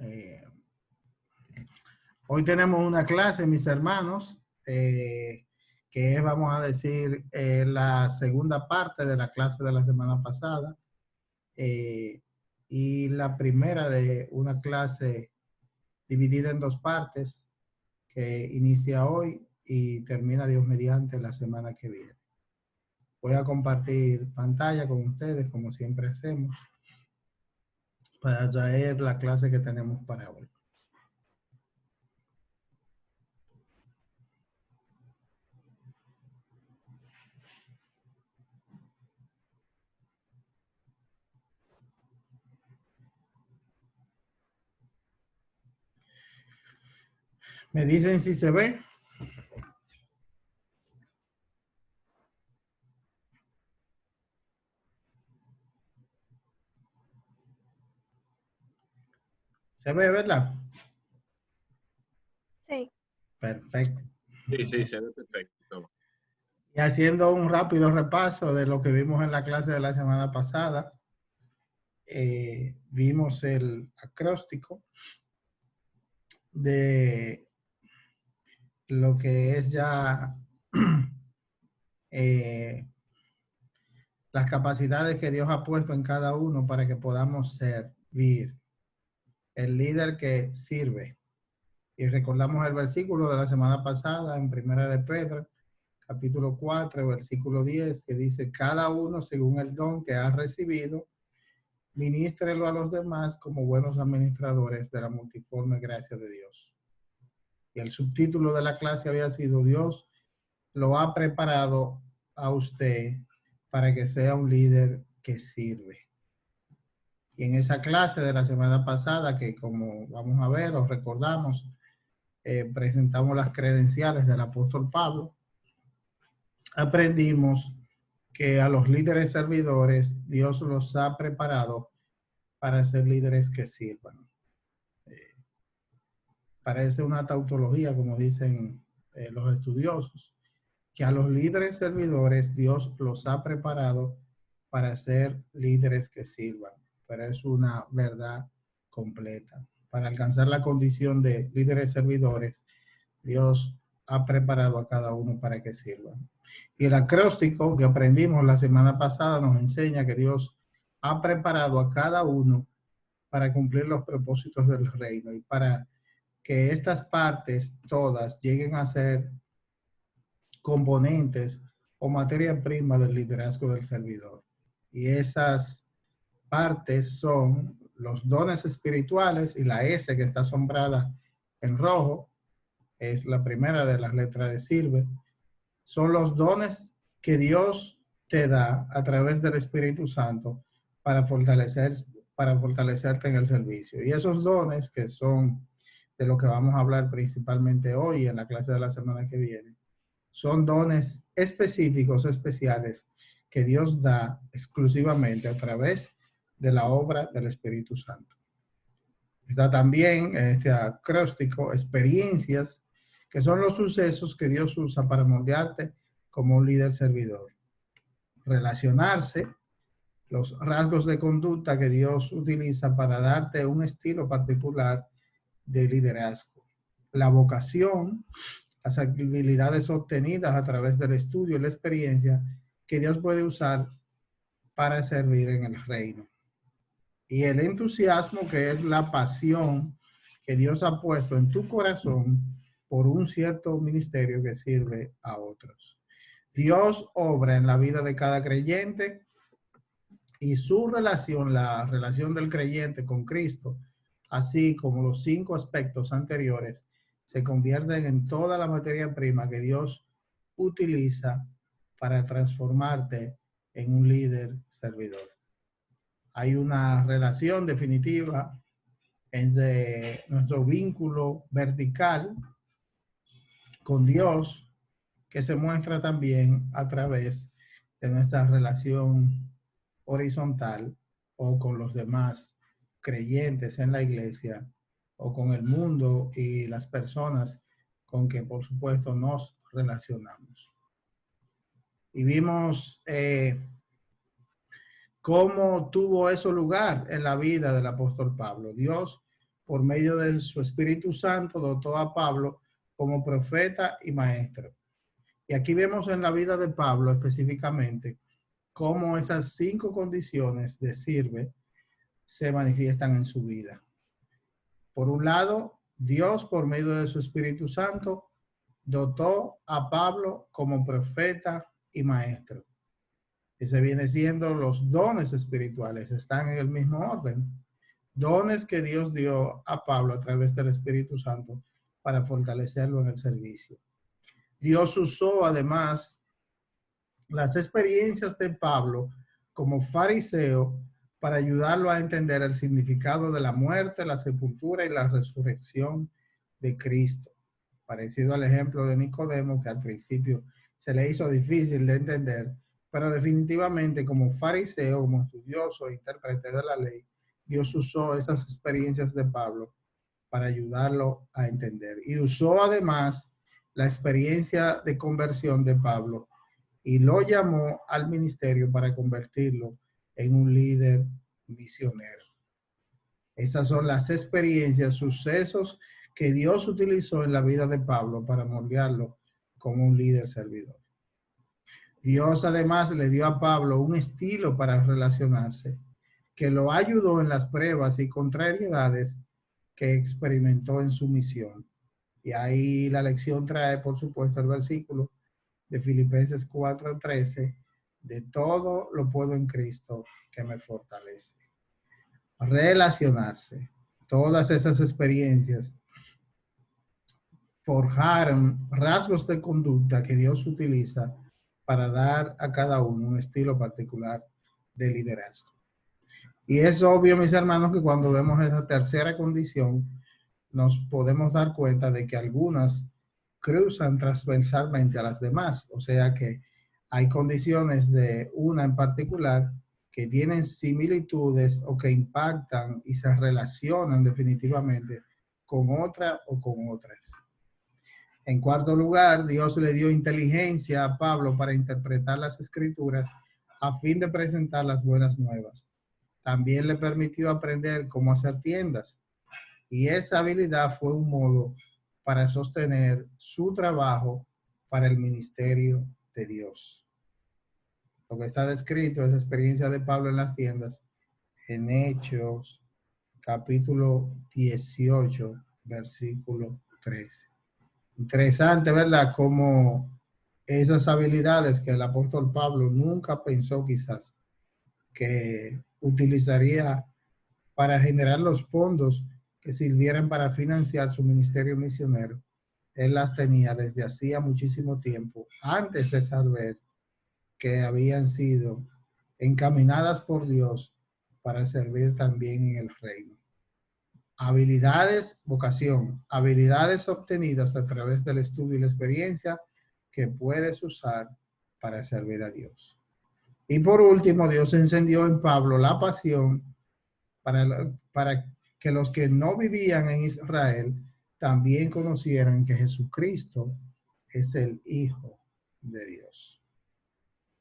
Eh, Hoy tenemos una clase, mis hermanos, que es, vamos a decir, la segunda parte de la clase de la semana pasada eh, y la primera de una clase dividida en dos partes que inicia hoy y termina, Dios mediante, la semana que viene. Voy a compartir pantalla con ustedes, como siempre hacemos, para traer la clase que tenemos para hoy. Me dicen si se ve. Se ve, ¿verdad? Sí. Perfecto. Sí, se ve perfecto. Y haciendo un rápido repaso de lo que vimos en la clase de la semana pasada, vimos el acróstico de lo que es ya las capacidades que Dios ha puesto en cada uno para que podamos servir. El líder que sirve. Y recordamos el versículo de la semana pasada en Primera de Pedro, capítulo 4, versículo 10, que dice: cada uno según el don que ha recibido, ministrelo a los demás como buenos administradores de la multiforme gracia de Dios. Y el subtítulo de la clase había sido: Dios lo ha preparado a usted para que sea un líder que sirve. Y en esa clase de la semana pasada, que como vamos a ver, os recordamos, presentamos las credenciales del apóstol Pablo, aprendimos que a los líderes servidores Dios los ha preparado para ser líderes que sirvan. Parece una tautología, como dicen los estudiosos, que a los líderes servidores Dios los ha preparado para ser líderes que sirvan, pero es una verdad completa. Para alcanzar la condición de líderes servidores, Dios ha preparado a cada uno para que sirvan. Y el acróstico que aprendimos la semana pasada nos enseña que Dios ha preparado a cada uno para cumplir los propósitos del reino y para que estas partes todas lleguen a ser componentes o materia prima del liderazgo del servidor. Y esas partes son los dones espirituales, y la S que está sombrada en rojo es la primera de las letras de sirve. Son los dones que Dios te da a través del Espíritu Santo para fortalecerte en el servicio. Y esos dones, que son de lo que vamos a hablar principalmente hoy en la clase de la semana que viene, son dones específicos, especiales, que Dios da exclusivamente a través de la obra del Espíritu Santo. Está también en este acróstico experiencias, que son los sucesos que Dios usa para moldearte como un líder servidor. Relacionarse, los rasgos de conducta que Dios utiliza para darte un estilo particular de liderazgo. La vocación, las habilidades obtenidas a través del estudio y la experiencia que Dios puede usar para servir en el reino. Y el entusiasmo, que es la pasión que Dios ha puesto en tu corazón por un cierto ministerio que sirve a otros. Dios obra en la vida de cada creyente, y su relación, la relación del creyente con Cristo, así como los 5 aspectos anteriores, se convierten en toda la materia prima que Dios utiliza para transformarte en un líder servidor. Hay una relación definitiva entre nuestro vínculo vertical con Dios, que se muestra también a través de nuestra relación horizontal o con los demás creyentes en la iglesia o con el mundo y las personas con que por supuesto nos relacionamos. Y vimos cómo tuvo eso lugar en la vida del apóstol Pablo. Dios por medio de su Espíritu Santo, dotó a Pablo como profeta y maestro. Y aquí vemos en la vida de Pablo específicamente cómo esas 5 condiciones de sirve se manifiestan en su vida. Por un lado, Dios, por medio de su Espíritu Santo, dotó a Pablo como profeta y maestro. Ese viene siendo los dones espirituales, están en el mismo orden. Dones que Dios dio a Pablo a través del Espíritu Santo para fortalecerlo en el servicio. Dios usó además las experiencias de Pablo como fariseo para ayudarlo a entender el significado de la muerte, la sepultura y la resurrección de Cristo. Parecido al ejemplo de Nicodemo, que al principio se le hizo difícil de entender, pero definitivamente como fariseo, como estudioso e intérprete de la ley, Dios usó esas experiencias de Pablo para ayudarlo a entender. Y usó además la experiencia de conversión de Pablo y lo llamó al ministerio para convertirlo en un líder misionero. Esas son las experiencias, sucesos que Dios utilizó en la vida de Pablo para moldearlo como un líder servidor. Dios además le dio a Pablo un estilo para relacionarse que lo ayudó en las pruebas y contrariedades que experimentó en su misión. Y ahí la lección trae, por supuesto, el versículo de Filipenses 4:13, de todo lo puedo en Cristo que me fortalece. Relacionarse. Todas esas experiencias forjaron rasgos de conducta que Dios utiliza para dar a cada uno un estilo particular de liderazgo. Y es obvio, mis hermanos, que cuando vemos esa tercera condición, nos podemos dar cuenta de que algunas cruzan transversalmente a las demás. O sea que hay condiciones de una en particular que tienen similitudes o que impactan y se relacionan definitivamente con otra o con otras. En cuarto lugar, Dios le dio inteligencia a Pablo para interpretar las escrituras a fin de presentar las buenas nuevas. También le permitió aprender cómo hacer tiendas. Y esa habilidad fue un modo para sostener su trabajo para el ministerio de Dios. Lo que está descrito es la experiencia de Pablo en las tiendas en Hechos, capítulo 18, versículo 13. Interesante, ¿verdad? Como esas habilidades que el apóstol Pablo nunca pensó quizás que utilizaría para generar los fondos que sirvieran para financiar su ministerio misionero, él las tenía desde hacía muchísimo tiempo, antes de saber que habían sido encaminadas por Dios para servir también en el reino. Habilidades, vocación, habilidades obtenidas a través del estudio y la experiencia que puedes usar para servir a Dios. Y por último, Dios encendió en Pablo la pasión para que los que no vivían en Israel también conocieran que Jesucristo es el Hijo de Dios.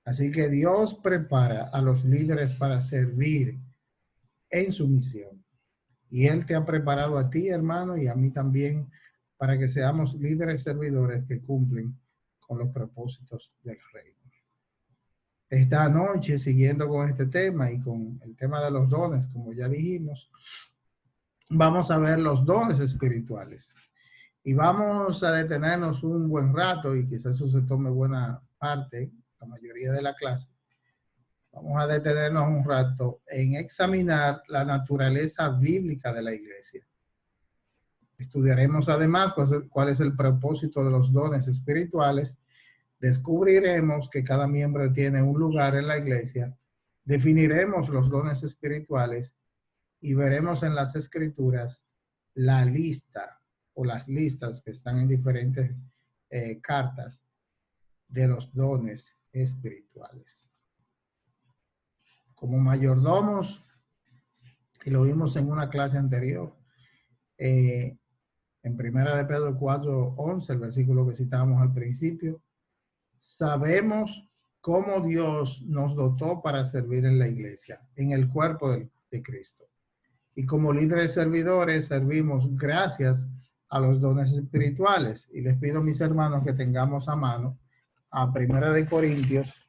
Así que Dios prepara a los líderes para servir en su misión. Y Él te ha preparado a ti, hermano, y a mí también, para que seamos líderes servidores que cumplen con los propósitos del reino. Esta noche, siguiendo con este tema y con el tema de los dones, como ya dijimos, vamos a ver los dones espirituales. Y vamos a detenernos un buen rato, y quizás eso se tome buena parte, la mayoría de la clase. Vamos a detenernos un rato en examinar la naturaleza bíblica de la iglesia. Estudiaremos además cuál es el propósito de los dones espirituales. Descubriremos que cada miembro tiene un lugar en la iglesia. Definiremos los dones espirituales y veremos en las escrituras la lista o las listas que están en diferentes cartas de los dones espirituales. Como mayordomos, y lo vimos en una clase anterior, en 1 de Pedro 4:11, el versículo que citábamos al principio, sabemos cómo Dios nos dotó para servir en la iglesia, en el cuerpo de Cristo. Y como líderes servidores servimos gracias a los dones espirituales. Y les pido a mis hermanos que tengamos a mano a Primera de Corintios,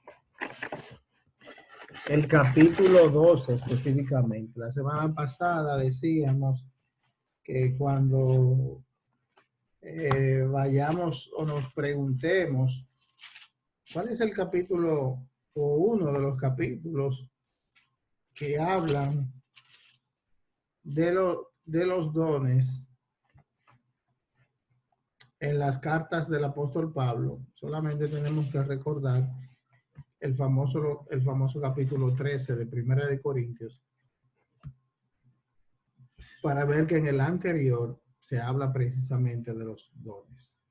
el capítulo 12 específicamente. La semana pasada decíamos que cuando vayamos o nos preguntemos cuál es el capítulo o uno de los capítulos que hablan de los dones en las cartas del apóstol Pablo, solamente tenemos que recordar el famoso capítulo 13 de Primera de Corintios, para ver que en el anterior se habla precisamente de los dones.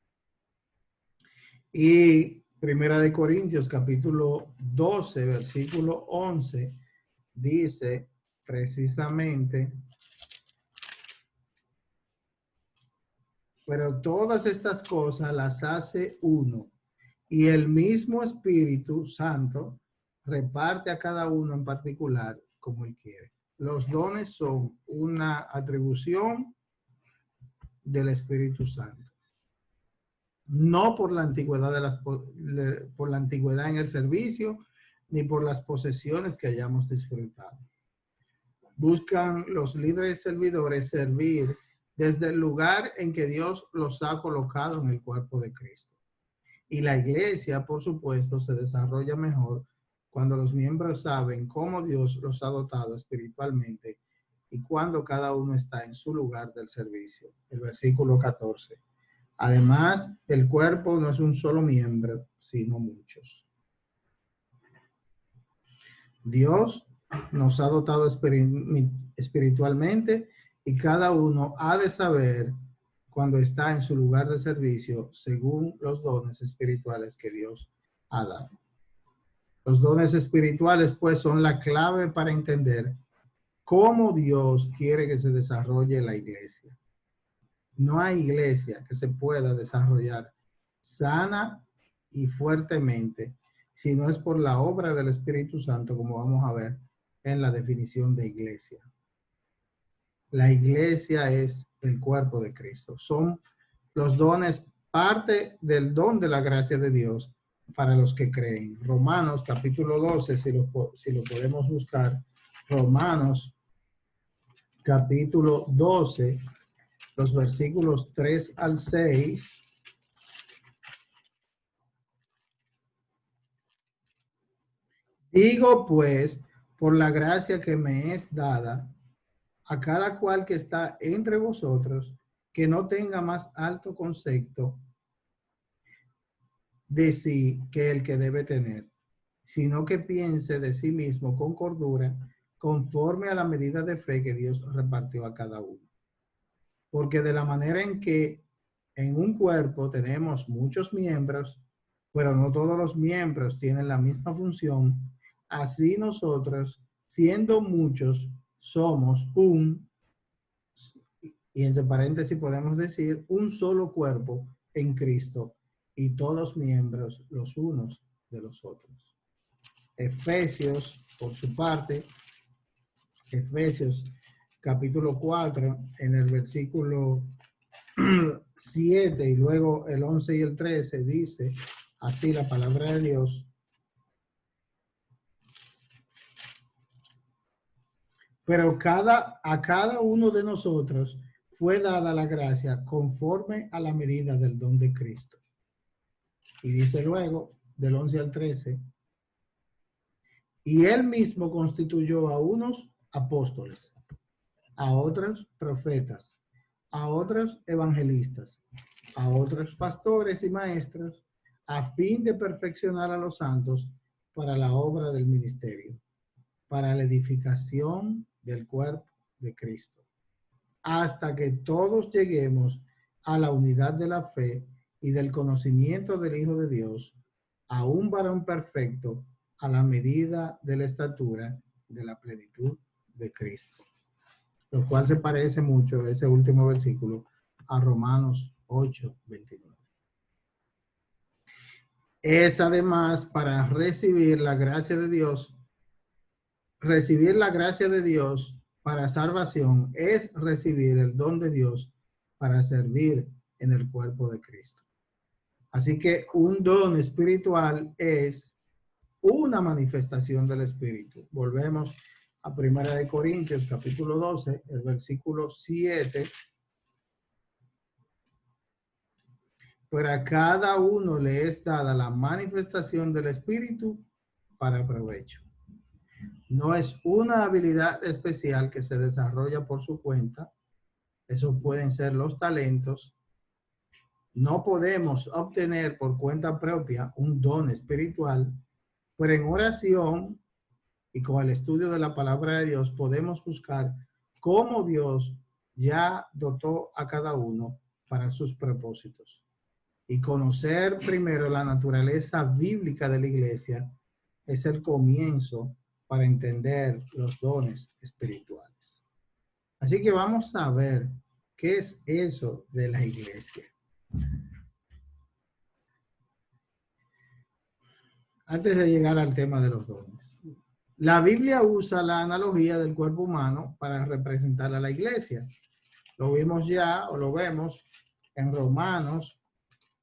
Y Primera de Corintios, capítulo 12, versículo 11, dice precisamente: pero todas estas cosas las hace uno, y el mismo Espíritu Santo reparte a cada uno en particular como él quiere. Los dones son una atribución del Espíritu Santo. No por la antigüedad por la antigüedad en el servicio, ni por las posesiones que hayamos disfrutado. Buscan los líderes servidores servir desde el lugar en que Dios los ha colocado en el cuerpo de Cristo. Y la iglesia, por supuesto, se desarrolla mejor cuando los miembros saben cómo Dios los ha dotado espiritualmente y cuando cada uno está en su lugar del servicio. El versículo 14. Además, el cuerpo no es un solo miembro, sino muchos. Dios nos ha dotado espiritualmente y cada uno ha de saber cuando está en su lugar de servicio según los dones espirituales que Dios ha dado. Los dones espirituales, pues, son la clave para entender cómo Dios quiere que se desarrolle la iglesia. No hay iglesia que se pueda desarrollar sana y fuertemente si no es por la obra del Espíritu Santo, como vamos a ver en la definición de iglesia. La iglesia es el cuerpo de Cristo. Son los dones, parte del don de la gracia de Dios para los que creen. Romanos capítulo 12, si lo podemos buscar. Romanos capítulo 12, los versículos 3 al 6. Digo pues, por la gracia que me es dada, a cada cual que está entre vosotros, que no tenga más alto concepto de sí que el que debe tener, sino que piense de sí mismo con cordura, conforme a la medida de fe que Dios repartió a cada uno. Porque de la manera en que en un cuerpo tenemos muchos miembros, pero no todos los miembros tienen la misma función, así nosotros, siendo muchos, somos y entre paréntesis podemos decir, un solo cuerpo en Cristo y todos miembros los unos de los otros. Efesios, por su parte, Efesios capítulo 4, en el versículo 7 y luego el 11 y el 13, dice así la palabra de Dios: pero a cada uno de nosotros fue dada la gracia conforme a la medida del don de Cristo. Y dice luego, del 11 al 13, y él mismo constituyó a unos apóstoles, a otros profetas, a otros evangelistas, a otros pastores y maestros, a fin de perfeccionar a los santos para la obra del ministerio, para la edificación del cuerpo de Cristo, hasta que todos lleguemos a la unidad de la fe y del conocimiento del Hijo de Dios, a un varón perfecto, a la medida de la estatura de la plenitud de Cristo. Lo cual se parece mucho, ese último versículo, a Romanos 8, 29. Es además para recibir la gracia de Dios para salvación es recibir el don de Dios para servir en el cuerpo de Cristo. Así que un don espiritual es una manifestación del Espíritu. Volvemos a 1 Corintios capítulo 12, el versículo 7. Pero a cada uno le es dada la manifestación del Espíritu para provecho. No es una habilidad especial que se desarrolla por su cuenta. Esos pueden ser los talentos. No podemos obtener por cuenta propia un don espiritual, pero en oración y con el estudio de la palabra de Dios podemos buscar cómo Dios ya dotó a cada uno para sus propósitos. Y conocer primero la naturaleza bíblica de la iglesia es el comienzo para entender los dones espirituales. Así que vamos a ver qué es eso de la iglesia. Antes de llegar al tema de los dones. La Biblia usa la analogía del cuerpo humano para representar a la iglesia. Lo vimos ya, o lo vemos en Romanos,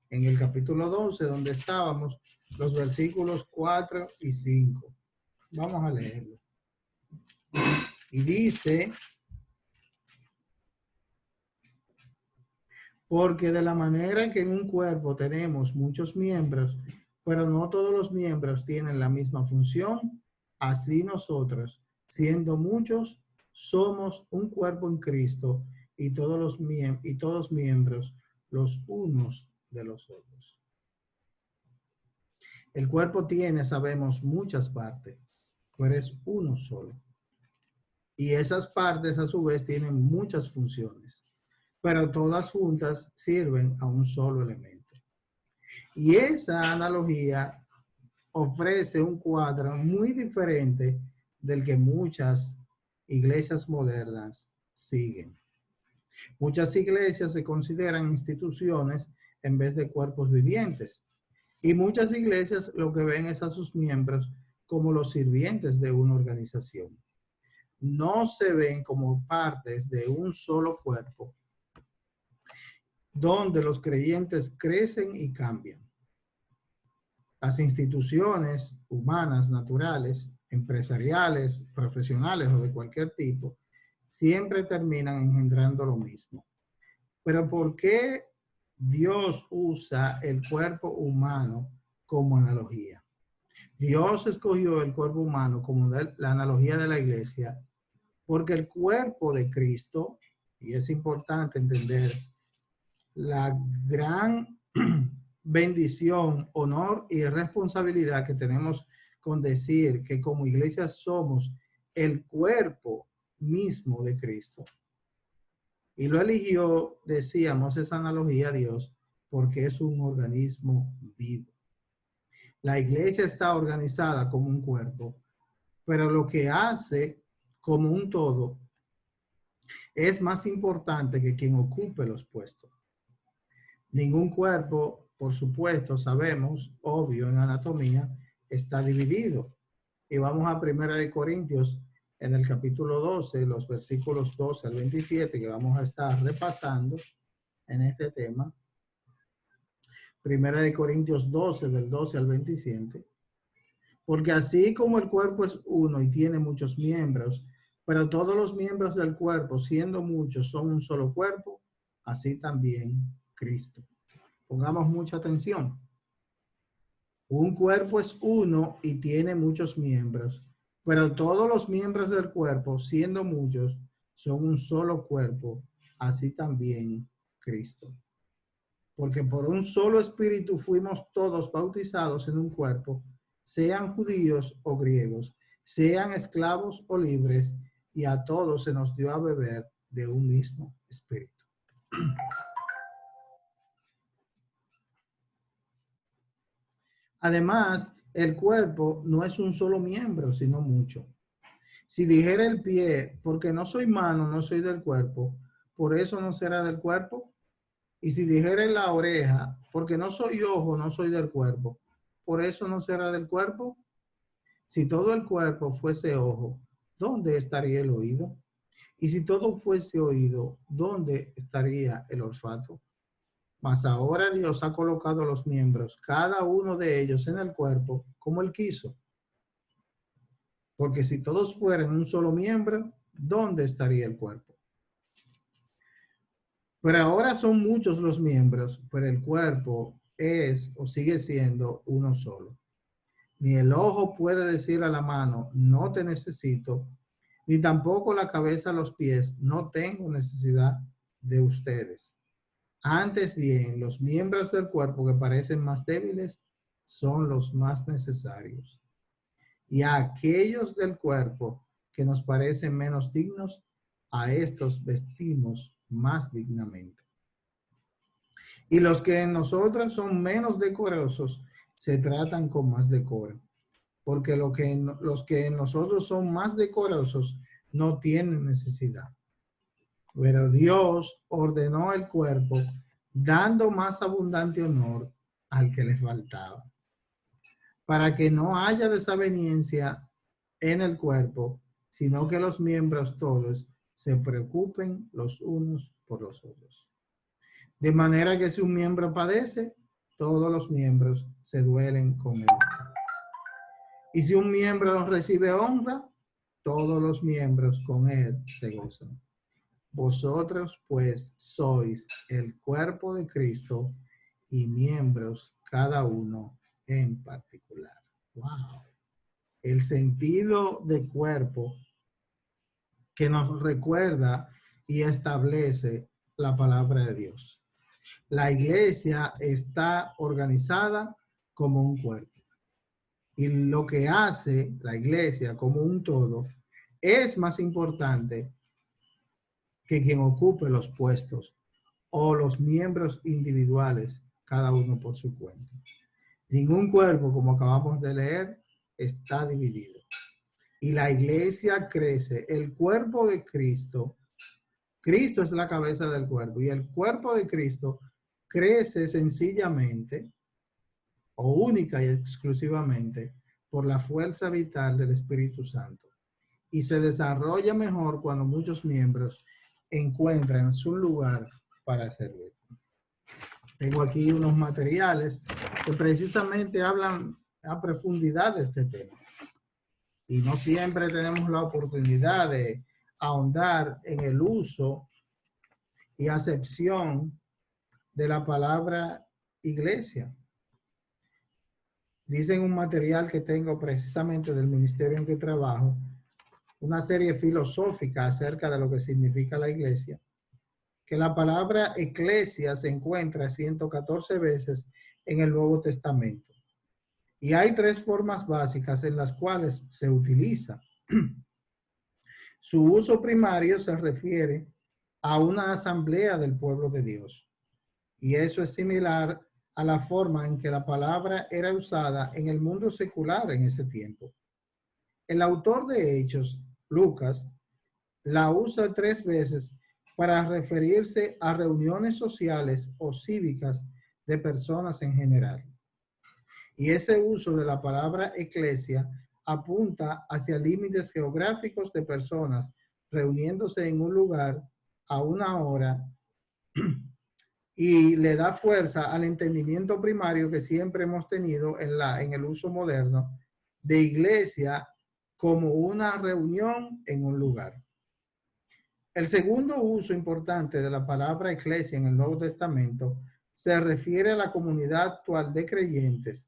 en el capítulo 12, donde estábamos, los versículos 4 y 5. Vamos a leerlo. Y dice, porque de la manera que en un cuerpo tenemos muchos miembros, pero no todos los miembros tienen la misma función, así nosotros, siendo muchos, somos un cuerpo en Cristo y todos miembros los unos de los otros. El cuerpo tiene, sabemos, muchas partes, pero es uno solo. Y esas partes a su vez tienen muchas funciones, pero todas juntas sirven a un solo elemento. Y esa analogía ofrece un cuadro muy diferente del que muchas iglesias modernas siguen. Muchas iglesias se consideran instituciones en vez de cuerpos vivientes. Y muchas iglesias lo que ven es a sus miembros como los sirvientes de una organización. No se ven como partes de un solo cuerpo, donde los creyentes crecen y cambian. Las instituciones humanas, naturales, empresariales, profesionales o de cualquier tipo, siempre terminan engendrando lo mismo. Pero ¿por qué Dios usa el cuerpo humano como analogía? Dios escogió el cuerpo humano como la analogía de la iglesia porque el cuerpo de Cristo, y es importante entender la gran bendición, honor y responsabilidad que tenemos con decir que como iglesia somos el cuerpo mismo de Cristo. Y lo eligió, decíamos, esa analogía a Dios, porque es un organismo vivo. La iglesia está organizada como un cuerpo, pero lo que hace como un todo es más importante que quien ocupe los puestos. Ningún cuerpo, por supuesto, sabemos, obvio en anatomía, está dividido. Y vamos a 1 Corintios en el capítulo 12, los versículos 12 al 27, que vamos a estar repasando en este tema. 1 Corintios 12, del 12 al 27. Porque así como el cuerpo es uno y tiene muchos miembros, pero todos los miembros del cuerpo, siendo muchos, son un solo cuerpo, así también Cristo. Pongamos mucha atención. Un cuerpo es uno y tiene muchos miembros, pero todos los miembros del cuerpo, siendo muchos, son un solo cuerpo, así también Cristo. Porque por un solo espíritu fuimos todos bautizados en un cuerpo, sean judíos o griegos, sean esclavos o libres, y a todos se nos dio a beber de un mismo espíritu. Además, el cuerpo no es un solo miembro, sino mucho. Si dijera el pie, porque no soy mano, no soy del cuerpo, por eso no será del cuerpo. Y si dijera la oreja, porque no soy ojo, no soy del cuerpo, por eso no será del cuerpo. Si todo el cuerpo fuese ojo, ¿dónde estaría el oído? Y si todo fuese oído, ¿dónde estaría el olfato? Mas ahora Dios ha colocado los miembros, cada uno de ellos en el cuerpo, como Él quiso. Porque si todos fueran un solo miembro, ¿dónde estaría el cuerpo? Pero ahora son muchos los miembros, pero el cuerpo es o sigue siendo uno solo. Ni el ojo puede decir a la mano, no te necesito, ni tampoco la cabeza a los pies, no tengo necesidad de ustedes. Antes bien, los miembros del cuerpo que parecen más débiles son los más necesarios. Y a aquellos del cuerpo que nos parecen menos dignos, a estos vestimos más dignamente. Y los que en nosotros son menos decorosos, se tratan con más decoro. Porque los que en nosotros son más decorosos no tienen necesidad. Pero Dios ordenó el cuerpo, dando más abundante honor al que le faltaba, para que no haya desaveniencia en el cuerpo, sino que los miembros todos se preocupen los unos por los otros. De manera que si un miembro padece, todos los miembros se duelen con él. Y si un miembro recibe honra, todos los miembros con él se gozan. Vosotros pues sois el cuerpo de Cristo y miembros cada uno en particular. Wow. El sentido de cuerpo que nos recuerda y establece la palabra de Dios. La iglesia está organizada como un cuerpo. Y lo que hace la iglesia como un todo es más importante que quien ocupe los puestos o los miembros individuales, cada uno por su cuenta. Ningún cuerpo, como acabamos de leer, está dividido. Y la iglesia crece. El cuerpo de Cristo, Cristo es la cabeza del cuerpo, y el cuerpo de Cristo crece sencillamente o única y exclusivamente por la fuerza vital del Espíritu Santo. Y se desarrolla mejor cuando muchos miembros encuentran su lugar para servir. Tengo aquí unos materiales que precisamente hablan a profundidad de este tema. Y no siempre tenemos la oportunidad de ahondar en el uso y acepción de la palabra iglesia. Dice en un material que tengo precisamente del ministerio en que trabajo, una serie filosófica acerca de lo que significa la iglesia, que la palabra eclesia se encuentra 114 veces en el Nuevo Testamento. Y hay tres formas básicas en las cuales se utiliza. Su uso primario se refiere a una asamblea del pueblo de Dios. Y eso es similar a la forma en que la palabra era usada en el mundo secular en ese tiempo. El autor de Hechos, Lucas, la usa 3 veces para referirse a reuniones sociales o cívicas de personas en general. Y ese uso de la palabra eclesia apunta hacia límites geográficos de personas reuniéndose en un lugar a una hora y le da fuerza al entendimiento primario que siempre hemos tenido en el uso moderno de iglesia como una reunión en un lugar. El segundo uso importante de la palabra eclesia en el Nuevo Testamento se refiere a la comunidad actual de creyentes,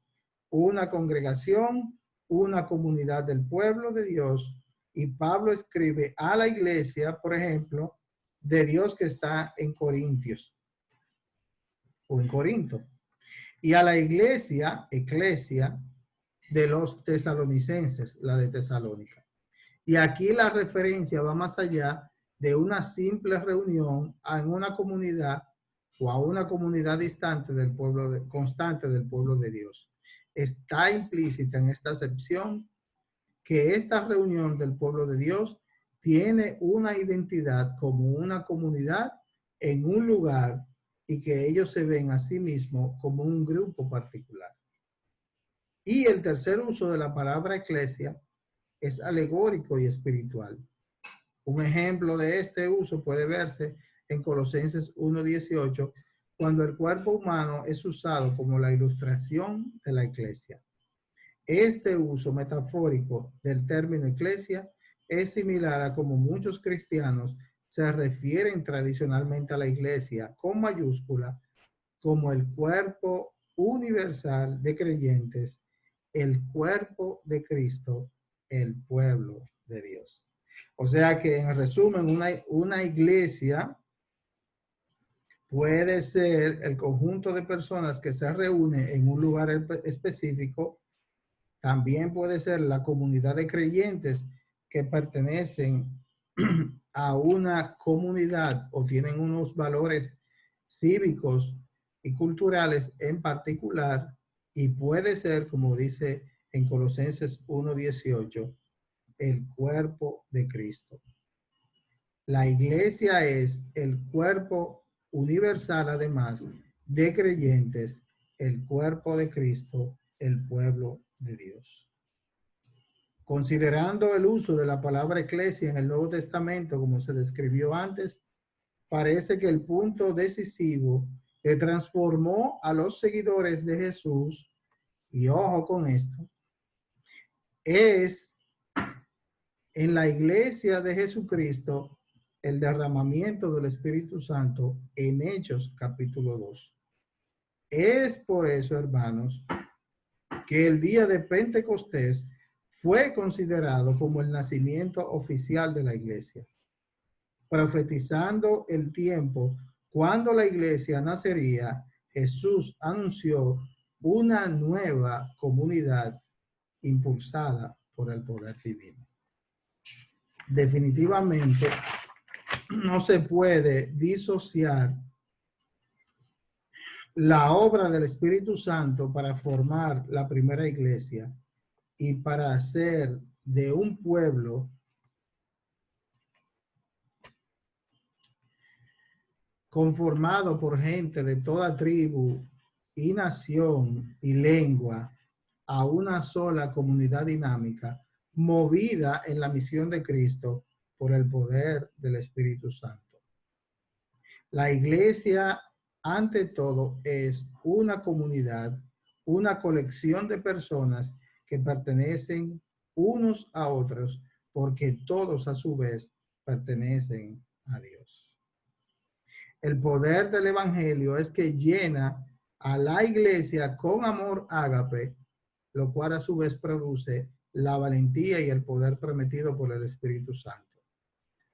una congregación, una comunidad del pueblo de Dios, y Pablo escribe a la iglesia, por ejemplo, de Dios que está en Corintios o en Corinto, y a la iglesia, eclesia, de los tesalonicenses, la de Tesalónica. Y aquí la referencia va más allá de una simple reunión en una comunidad o a una comunidad distante del pueblo constante del pueblo de Dios. Está implícita en esta acepción que esta reunión del pueblo de Dios tiene una identidad como una comunidad en un lugar y que ellos se ven a sí mismos como un grupo particular. Y el tercer uso de la palabra eclesia es alegórico y espiritual. Un ejemplo de este uso puede verse en Colosenses 1:18, cuando el cuerpo humano es usado como la ilustración de la iglesia. Este uso metafórico del término iglesia es similar a como muchos cristianos se refieren tradicionalmente a la iglesia con mayúscula como el cuerpo universal de creyentes, el cuerpo de Cristo, el pueblo de Dios. O sea que en resumen, una iglesia puede ser el conjunto de personas que se reúnen en un lugar específico. También puede ser la comunidad de creyentes que pertenecen a una comunidad o tienen unos valores cívicos y culturales en particular, y puede ser, como dice en Colosenses 1:18, el cuerpo de Cristo. La iglesia es el cuerpo universal, además de creyentes, el cuerpo de Cristo, el pueblo de Dios. Considerando el uso de la palabra eclesia en el Nuevo Testamento, como se describió antes, parece que el punto decisivo que transformó a los seguidores de Jesús, y ojo con esto, es en la iglesia de Jesucristo el derramamiento del Espíritu Santo en Hechos capítulo 2. Es por eso, hermanos, que el día de Pentecostés fue considerado como el nacimiento oficial de la iglesia, profetizando el tiempo cuando la iglesia nacería. Jesús anunció una nueva comunidad impulsada por el poder divino. Definitivamente no se puede disociar la obra del Espíritu Santo para formar la primera iglesia y para hacer de un pueblo conformado por gente de toda tribu y nación y lengua a una sola comunidad dinámica, movida en la misión de Cristo por el poder del Espíritu Santo. La iglesia, ante todo, es una comunidad, una colección de personas que pertenecen unos a otros, porque todos a su vez pertenecen a Dios. El poder del evangelio es que llena a la iglesia con amor ágape, lo cual a su vez produce la valentía y el poder prometido por el Espíritu Santo.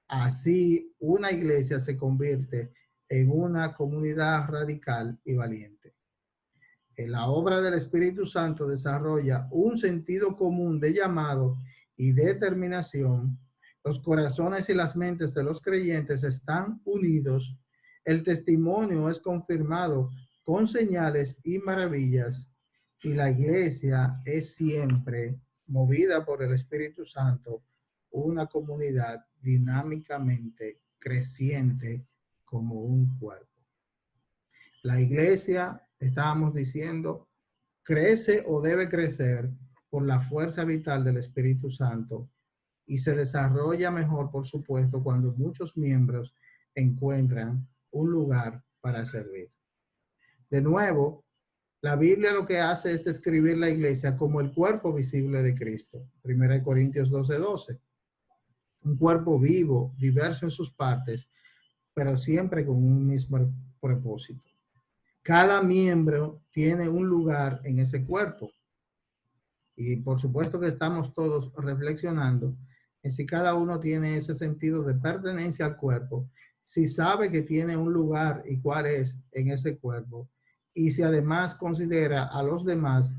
Así, una iglesia se convierte en una comunidad radical y valiente. En la obra del Espíritu Santo desarrolla un sentido común de llamado y determinación. Los corazones y las mentes de los creyentes están unidos. El testimonio es confirmado con señales y maravillas, y la iglesia es siempre movida por el Espíritu Santo, una comunidad dinámicamente creciente como un cuerpo. La iglesia, estábamos diciendo, crece o debe crecer por la fuerza vital del Espíritu Santo, y se desarrolla mejor, por supuesto, cuando muchos miembros encuentran un lugar para servir. De nuevo, la Biblia lo que hace es describir la iglesia como el cuerpo visible de Cristo. 1 Corintios 12:12. Un cuerpo vivo, diverso en sus partes, pero siempre con un mismo propósito. Cada miembro tiene un lugar en ese cuerpo. Y por supuesto que estamos todos reflexionando en si cada uno tiene ese sentido de pertenencia al cuerpo, si sabe que tiene un lugar y cuál es en ese cuerpo, y si además considera a los demás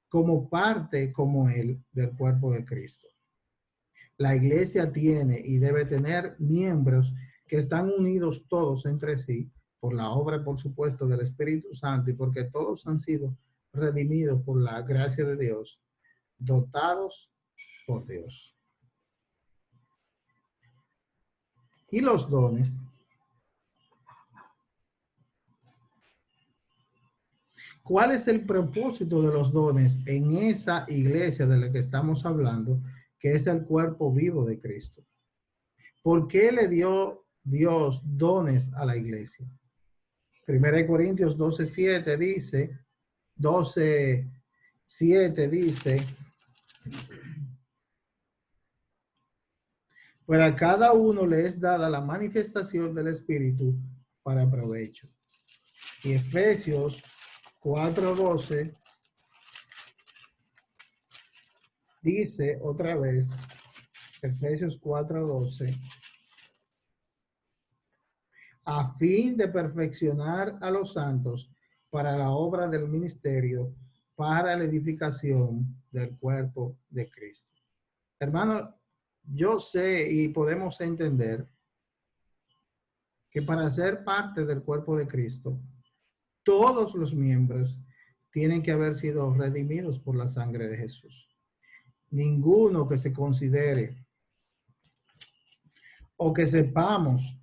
como parte como él del cuerpo de Cristo. La iglesia tiene y debe tener miembros que están unidos todos entre sí por la obra, por supuesto, del Espíritu Santo, y porque todos han sido redimidos por la gracia de Dios, dotados por Dios. Y los dones. ¿Cuál es el propósito de los dones en esa iglesia de la que estamos hablando, que es el cuerpo vivo de Cristo? ¿Por qué le dio Dios dones a la iglesia? 1 Corintios 12:7 dice, 12:7 dice, pues a cada uno le es dada la manifestación del Espíritu para provecho. Y Efesios 4:12 dice otra vez, Efesios 4:12, a fin de perfeccionar a los santos para la obra del ministerio, para la edificación del cuerpo de Cristo. Hermano, yo sé y podemos entender que para ser parte del cuerpo de Cristo, todos los miembros tienen que haber sido redimidos por la sangre de Jesús. Ninguno que se considere o que sepamos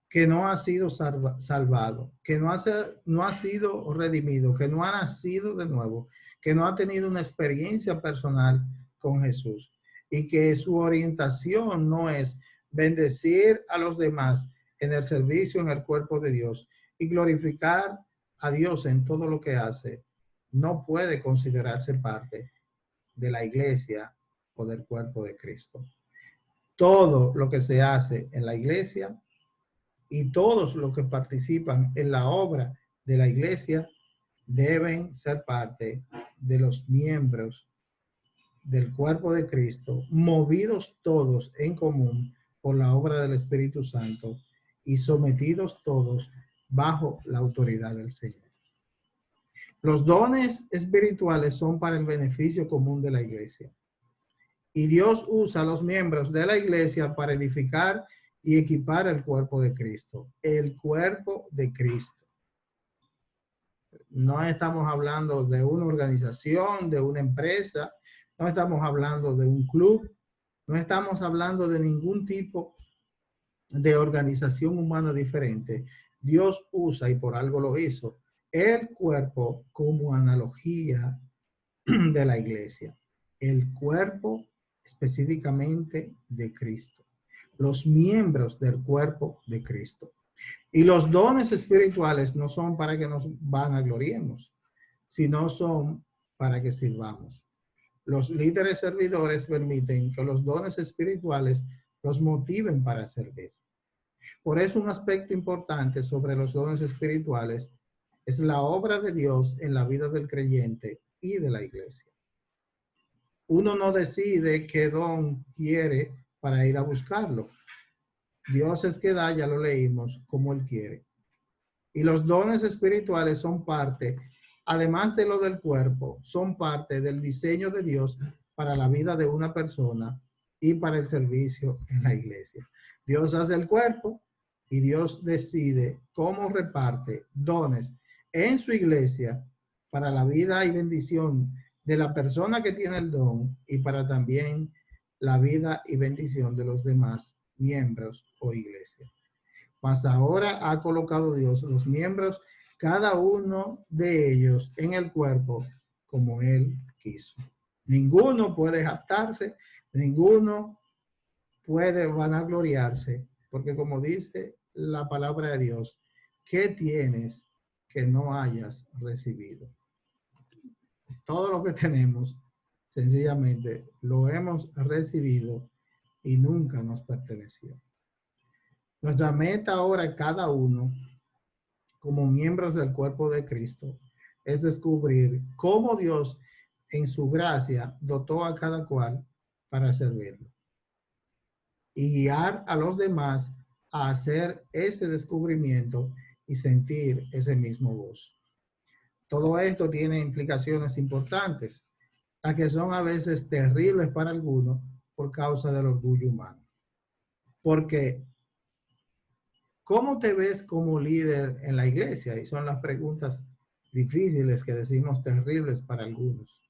que no ha sido salvado, que no ha sido redimido, que no ha nacido de nuevo, que no ha tenido una experiencia personal con Jesús y que su orientación no es bendecir a los demás en el servicio, en el cuerpo de Dios y glorificar a Dios en todo lo que hace, no puede considerarse parte de la iglesia o del cuerpo de Cristo. Todo lo que se hace en la iglesia y todos los que participan en la obra de la iglesia deben ser parte de los miembros del cuerpo de Cristo, movidos todos en común por la obra del Espíritu Santo y sometidos todos bajo la autoridad del Señor. Los dones espirituales son para el beneficio común de la iglesia. Y Dios usa a los miembros de la iglesia para edificar y equipar el cuerpo de Cristo. El cuerpo de Cristo. No estamos hablando de una organización, de una empresa, no estamos hablando de un club, no estamos hablando de ningún tipo de organización humana diferente. Dios usa, y por algo lo hizo, el cuerpo como analogía de la iglesia. El cuerpo específicamente de Cristo. Los miembros del cuerpo de Cristo. Y los dones espirituales no son para que nos vanagloriemos, sino son para que sirvamos. Los líderes servidores permiten que los dones espirituales los motiven para servir. Por eso un aspecto importante sobre los dones espirituales es la obra de Dios en la vida del creyente y de la iglesia. Uno no decide qué don quiere para ir a buscarlo. Dios es que da, ya lo leímos, como Él quiere. Y los dones espirituales son parte, además de lo del cuerpo, son parte del diseño de Dios para la vida de una persona y para el servicio en la iglesia. Dios hace el cuerpo y Dios decide cómo reparte dones en su iglesia para la vida y bendición de la persona que tiene el don y para también la vida y bendición de los demás miembros o iglesia. Mas ahora ha colocado Dios los miembros, cada uno de ellos en el cuerpo como Él quiso. Ninguno puede jactarse, ninguno puede vanagloriarse, porque como dice la palabra de Dios, ¿qué tienes que no hayas recibido? Todo lo que tenemos, sencillamente, lo hemos recibido y nunca nos perteneció. Nuestra meta ahora, cada uno, como miembros del cuerpo de Cristo, es descubrir cómo Dios, en su gracia, dotó a cada cual para servirlo. Y guiar a los demás a hacer ese descubrimiento y sentir ese mismo gozo. Todo esto tiene implicaciones importantes, las que son a veces terribles para algunos por causa del orgullo humano. Porque, ¿cómo te ves como líder en la iglesia? Y son las preguntas difíciles que decimos terribles para algunos.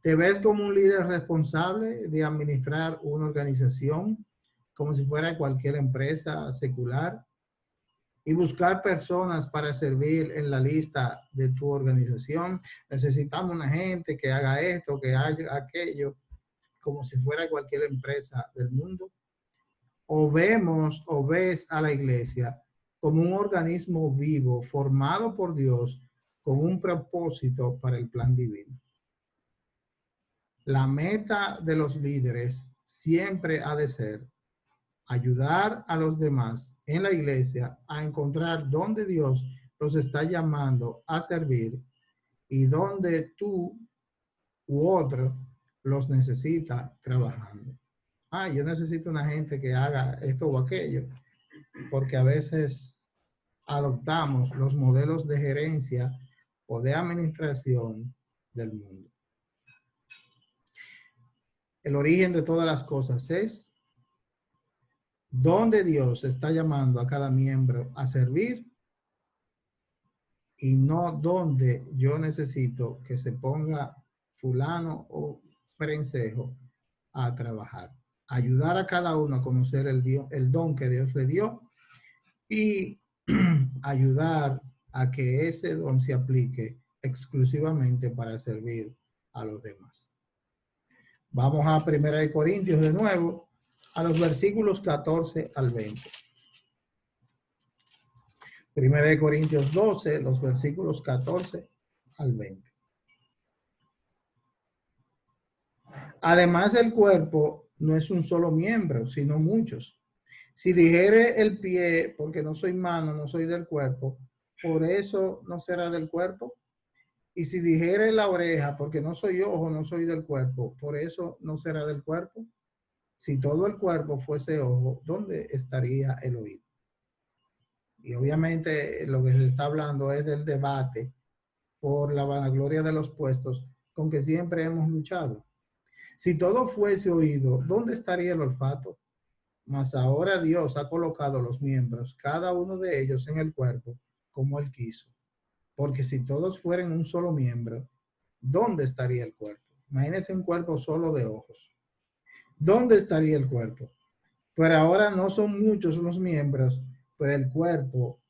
¿Te ves como un líder responsable de administrar una organización como si fuera cualquier empresa secular y buscar personas para servir en la lista de tu organización? Necesitamos una gente que haga esto, que haga aquello, como si fuera cualquier empresa del mundo. o vemos o ves a la iglesia como un organismo vivo formado por Dios con un propósito para el plan divino. La meta de los líderes siempre ha de ser ayudar a los demás en la iglesia a encontrar dónde Dios los está llamando a servir y dónde tú u otro los necesita trabajando. Yo necesito una gente que haga esto o aquello, porque a veces adoptamos los modelos de gerencia o de administración del mundo. El origen de todas las cosas es donde Dios está llamando a cada miembro a servir y no donde yo necesito que se ponga fulano o prensejo a trabajar. Ayudar a cada uno a conocer el don que Dios le dio y ayudar a que ese don se aplique exclusivamente para servir a los demás. Vamos a 1 Corintios de nuevo, a los versículos 14 al 20. 1 Corintios 12, los versículos 14 al 20. Además, el cuerpo no es un solo miembro, sino muchos. Si dijere el pie, porque no soy mano, no soy del cuerpo, por eso no será del cuerpo. Y si dijere la oreja, porque no soy ojo, no soy del cuerpo, por eso no será del cuerpo. Si todo el cuerpo fuese ojo, ¿dónde estaría el oído? Y obviamente lo que se está hablando es del debate por la vanagloria de los puestos con que siempre hemos luchado. Si todo fuese oído, ¿dónde estaría el olfato? Mas ahora Dios ha colocado los miembros, cada uno de ellos en el cuerpo, como Él quiso. Porque si todos fueran un solo miembro, ¿dónde estaría el cuerpo? Imagínense un cuerpo solo de ojos. ¿Dónde estaría el cuerpo? Pero ahora no son muchos los miembros, pero el cuerpo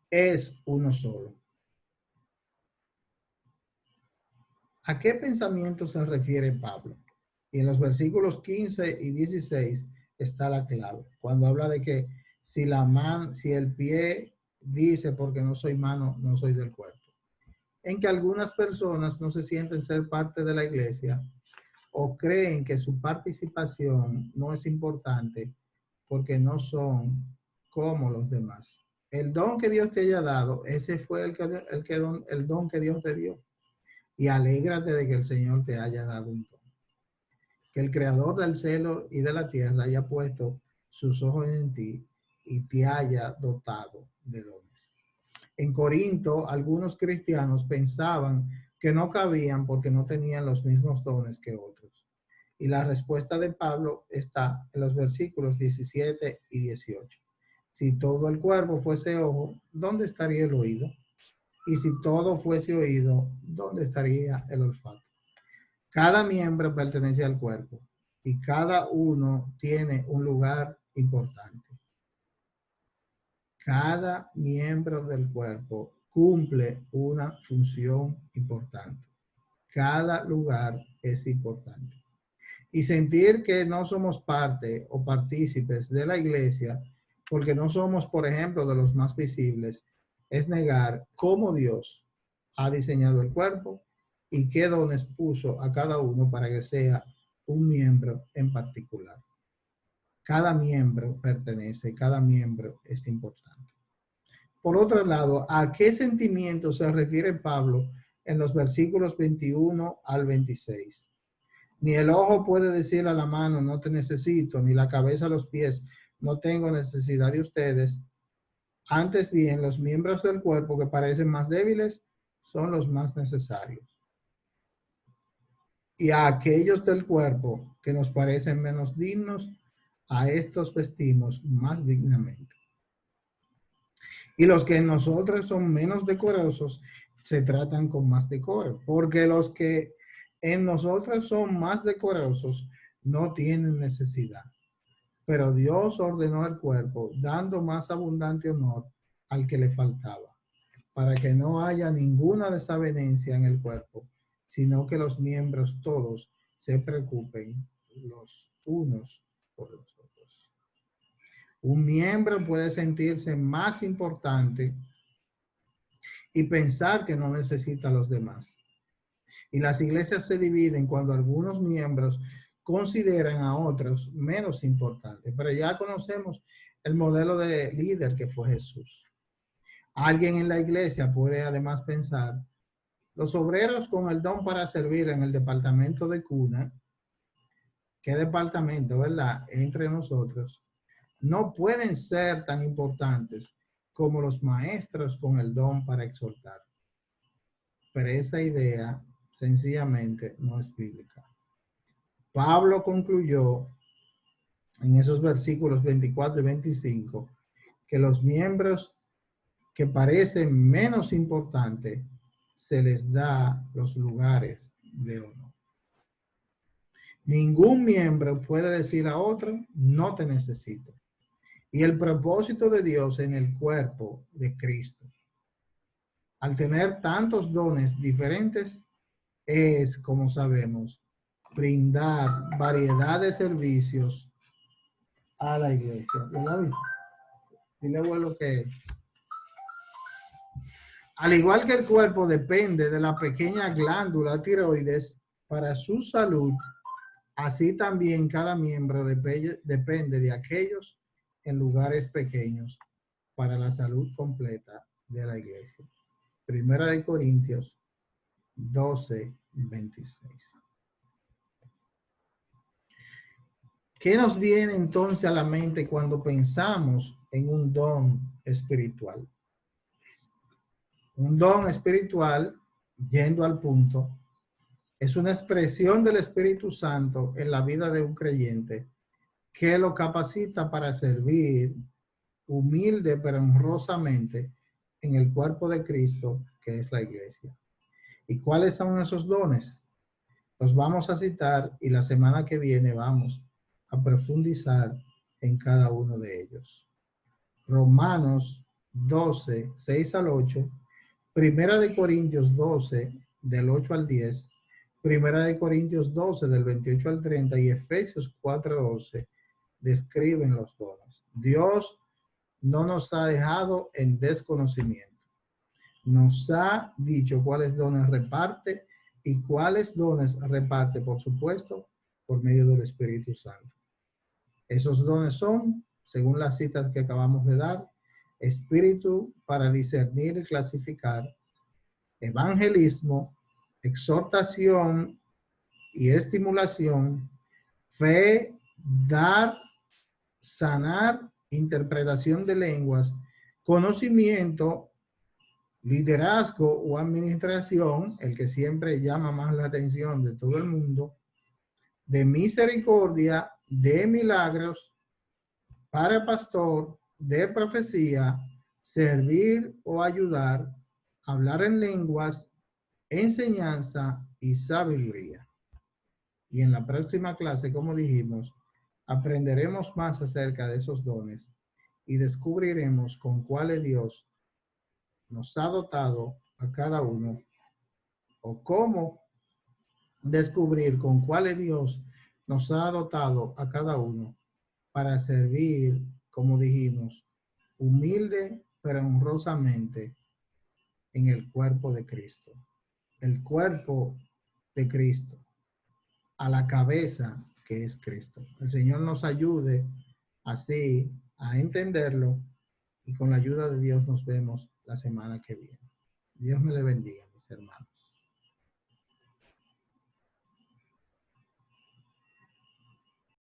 es uno solo. ¿A qué pensamiento se refiere Pablo? Y en los versículos 15 y 16 está la clave. Cuando habla de que si el pie dice porque no soy mano, no soy del cuerpo. En que algunas personas no se sienten ser parte de la iglesia o creen que su participación no es importante porque no son como los demás. El don que Dios te haya dado, ese fue el don que Dios te dio. Y alégrate de que el Señor te haya dado un don. Que el creador del cielo y de la tierra haya puesto sus ojos en ti y te haya dotado de dones. En Corinto, algunos cristianos pensaban que no cabían porque no tenían los mismos dones que otros. Y la respuesta de Pablo está en los versículos 17 y 18. Si todo el cuerpo fuese ojo, ¿dónde estaría el oído? Y si todo fuese oído, ¿dónde estaría el olfato? Cada miembro pertenece al cuerpo y cada uno tiene un lugar importante. Cada miembro del cuerpo cumple una función importante. Cada lugar es importante. Y sentir que no somos parte o partícipes de la iglesia, porque no somos, por ejemplo, de los más visibles, es negar cómo Dios ha diseñado el cuerpo y qué dones puso a cada uno para que sea un miembro en particular. Cada miembro pertenece, cada miembro es importante. Por otro lado, ¿a qué sentimiento se refiere Pablo en los versículos 21 al 26? Ni el ojo puede decir a la mano, no te necesito, ni la cabeza a los pies, no tengo necesidad de ustedes. Antes bien, los miembros del cuerpo que parecen más débiles son los más necesarios. Y a aquellos del cuerpo que nos parecen menos dignos, a estos vestimos más dignamente. Y los que en nosotros son menos decorosos, se tratan con más decoro, porque los que en nosotros son más decorosos no tienen necesidad. Pero Dios ordenó el cuerpo, dando más abundante honor al que le faltaba, para que no haya ninguna desavenencia en el cuerpo, sino que los miembros todos se preocupen los unos por nosotros. Un miembro puede sentirse más importante y pensar que no necesita a los demás. Y las iglesias se dividen cuando algunos miembros consideran a otros menos importantes. Pero ya conocemos el modelo de líder que fue Jesús. Alguien en la iglesia puede además pensar, los obreros con el don para servir en el departamento de cuna, ¿qué departamento, verdad? Entre nosotros, no pueden ser tan importantes como los maestros con el don para exhortar. Pero esa idea sencillamente no es bíblica. Pablo concluyó en esos versículos 24 y 25 que los miembros que parecen menos importantes se les da los lugares de honor. Ningún miembro puede decir a otro, no te necesito. Y el propósito de Dios en el cuerpo de Cristo, al tener tantos dones diferentes, es, como sabemos, brindar variedad de servicios a la iglesia. ¿Verdad? Dile, abuelo, que al igual que el cuerpo depende de la pequeña glándula tiroides para su salud, así también cada miembro depende de aquellos en lugares pequeños para la salud completa de la iglesia. Primera de Corintios 12, 26. ¿Qué nos viene entonces a la mente cuando pensamos en un don espiritual? Un don espiritual, yendo al punto, es una expresión del Espíritu Santo en la vida de un creyente que lo capacita para servir humilde pero honrosamente en el cuerpo de Cristo, que es la iglesia. ¿Y cuáles son esos dones? Los vamos a citar y la semana que viene vamos a profundizar en cada uno de ellos. Romanos 12, 6 al 8, Primera de Corintios 12, del 8 al 10, Primera de Corintios 12, del 28 al 30 y Efesios 4, 12 describen los dones. Dios no nos ha dejado en desconocimiento. Nos ha dicho cuáles dones reparte y cuáles dones reparte, por supuesto, por medio del Espíritu Santo. Esos dones son, según las citas que acabamos de dar, espíritu para discernir y clasificar, evangelismo, exhortación y estimulación, fe, dar, sanar, interpretación de lenguas, conocimiento, liderazgo o administración, el que siempre llama más la atención de todo el mundo, de misericordia, de milagros, para pastor, de profecía, servir o ayudar, hablar en lenguas, enseñanza y sabiduría. Y en la próxima clase, como dijimos, aprenderemos más acerca de esos dones y descubriremos con cuáles Dios nos ha dotado a cada uno o cómo descubrir con cuáles Dios nos ha dotado a cada uno para servir, como dijimos, humilde pero honrosamente en el cuerpo de Cristo. El cuerpo de Cristo, a la cabeza que es Cristo. El Señor nos ayude así a entenderlo y con la ayuda de Dios nos vemos la semana que viene. Dios me le bendiga, mis hermanos.